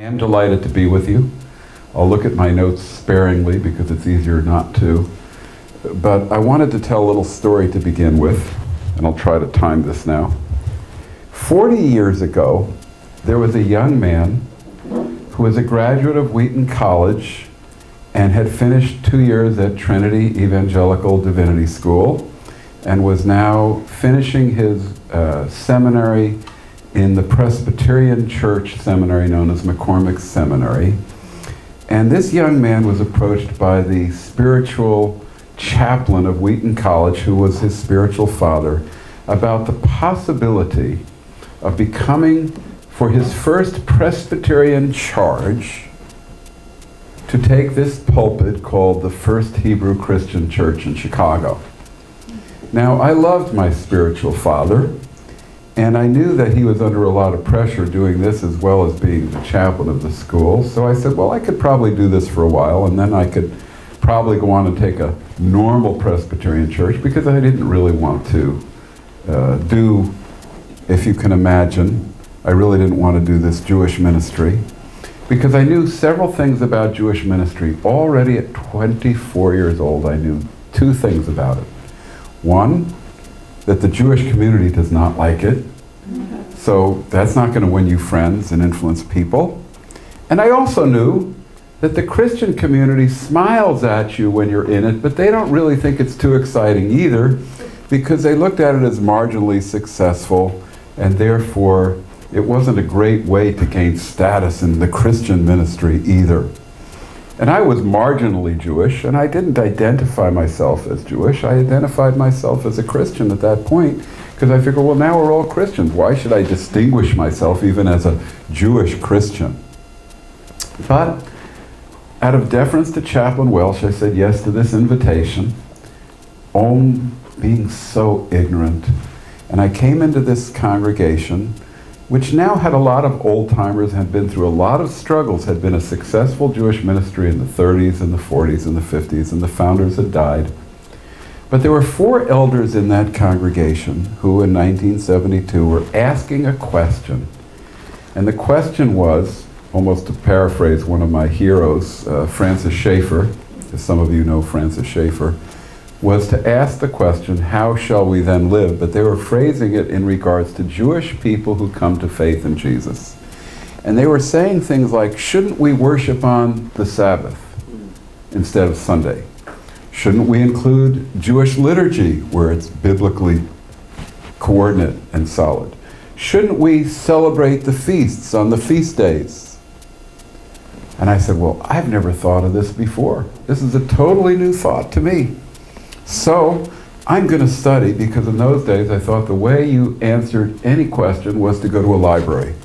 am delighted to be with you. I'll look at my notes sparingly because it's easier not to. But I wanted to tell a little story to begin with, and I'll try to time this now. 40 years ago, there was a young man who was a graduate of Wheaton College and had finished 2 years at Trinity Evangelical Divinity School and was now finishing his seminary in the Presbyterian Church seminary known as McCormick Seminary. And this young man was approached by the spiritual chaplain of Wheaton College, who was his spiritual father, about the possibility of becoming, for his first Presbyterian charge, to take this pulpit called the First Hebrew Christian Church in Chicago. Now, I loved my spiritual father, and I knew that he was under a lot of pressure doing this as well as being the chaplain of the school. So I said, well, I could probably do this for a while, and then I could probably go on and take a normal Presbyterian church, because I didn't really want to do, if you can imagine, I really didn't want to do this Jewish ministry, because I knew several things about Jewish ministry. Already at 24 years old, I knew two things about it. One, that the Jewish community does not like it, so that's not going to win you friends and influence people. And I also knew that the Christian community smiles at you when you're in it, but they don't really think it's too exciting either, because they looked at it as marginally successful, and therefore it wasn't a great way to gain status in the Christian ministry either. And I was marginally Jewish, and I didn't identify myself as Jewish. I identified myself as a Christian at that point, because I figured, well, now we're all Christians. Why should I distinguish myself even as a Jewish Christian? But out of deference to Chaplain Welsh, I said yes to this invitation, being so ignorant. And I came into this congregation, which now had a lot of old-timers, had been through a lot of struggles, had been a successful Jewish ministry in the 30s and the 40s and the 50s, and the founders had died. But there were 4 elders in that congregation who in 1972 were asking a question. And the question was, almost to paraphrase one of my heroes, Francis Schaeffer, as some of you know Francis Schaeffer, was to ask the question, how shall we then live? But they were phrasing it in regards to Jewish people who come to faith in Jesus. And they were saying things like, shouldn't we worship on the Sabbath instead of Sunday? Shouldn't we include Jewish liturgy where it's biblically coordinate and solid? Shouldn't we celebrate the feasts on the feast days? And I said, well, I've never thought of this before. This is a totally new thought to me. So I'm going to study, because in those days I thought the way you answered any question was to go to a library.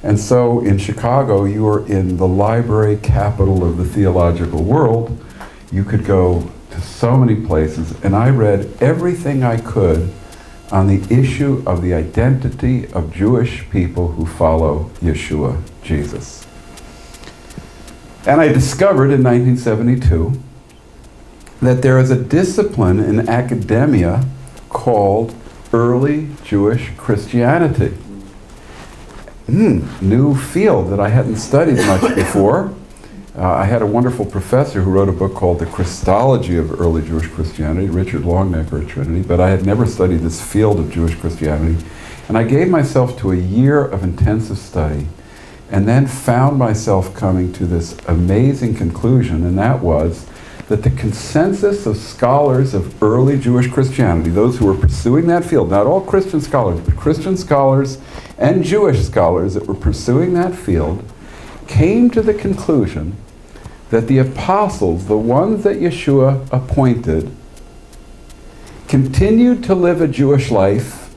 And so in Chicago, you were in the library capital of the theological world. You could go to so many places, and I read everything I could on the issue of the identity of Jewish people who follow Yeshua, Jesus. And I discovered in 1972 that there is a discipline in academia called early Jewish Christianity. New field that I hadn't studied much before. I had a wonderful professor who wrote a book called The Christology of Early Jewish Christianity, Richard Longnecker at Trinity, but I had never studied this field of Jewish Christianity. And I gave myself to a year of intensive study, and then found myself coming to this amazing conclusion, and that was that the consensus of scholars of early Jewish Christianity, those who were pursuing that field, not all Christian scholars, but Christian scholars and Jewish scholars that were pursuing that field, came to the conclusion that the apostles, the ones that Yeshua appointed, continued to live a Jewish life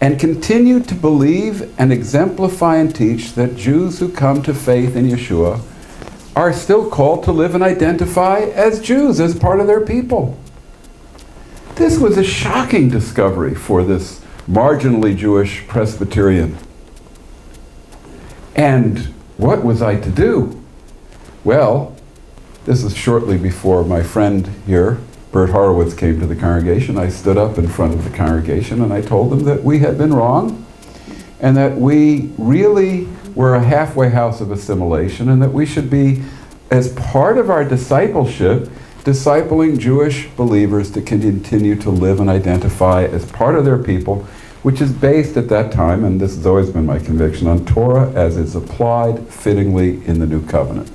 and continued to believe and exemplify and teach that Jews who come to faith in Yeshua are still called to live and identify as Jews, as part of their people. This was a shocking discovery for this marginally Jewish Presbyterian. And what was I to do? Well, this is shortly before my friend here, Bert Horowitz, came to the congregation. I stood up in front of the congregation and I told them that we had been wrong, and that we really we're a halfway house of assimilation, and that we should be, as part of our discipleship, discipling Jewish believers to continue to live and identify as part of their people, which is based at that time, and this has always been my conviction, on Torah as it's applied fittingly in the New Covenant.